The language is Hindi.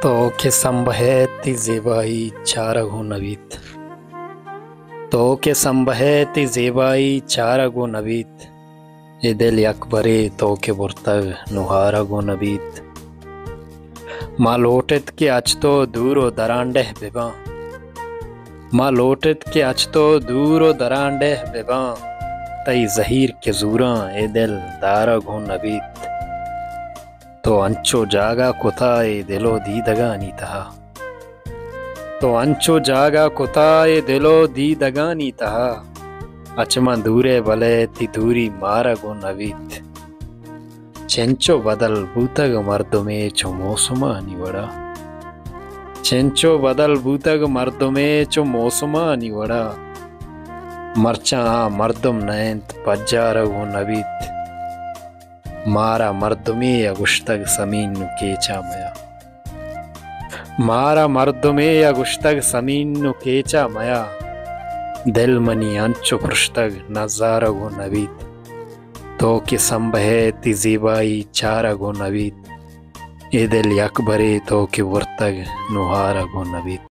तो के संबहती ज़ेबाई चारगो नवीत। तो के संबहती ज़ेबाई चारगो नवीत। ये दिल यकबरे तो के बुरतग नुहारगो नवीत। माँ लोटत के अचतो दूरो दरांडेह बिबा। माँ लोटत के अचतो दूरो दरांडेह बिबा। तई जहीर के जूरा ए दिल दारगो नवीत। तो अंचो जागा कुता ए दिलो दीदगा नीतहा। तो अंचो जागा कुता ए दिलो दीदगा नीतहा। अचमा दूरे बले ती दूरी मारगो नवीत। चेंचो बदल बूतग मर्दुमे चो मौसमा निवड़ा। चेंचो बदल बूतग मर्दुमे चो मौसमा निवड़ा। मरचा मर्दुम नयंत पज्जारगो नवीत। मारा मर्दुमे अगुश्तग समीन नु केचा मया। मारा मर्दुमे अगुश्तग समीन नु केचा मया। दिल मनी अंचो पृष्ठग नजारगो नवीत। तो के संबहती ज़ेबाई चारगो नवीत। ए दिल यकबरे तो के वर्तग नुहारगो नवीत।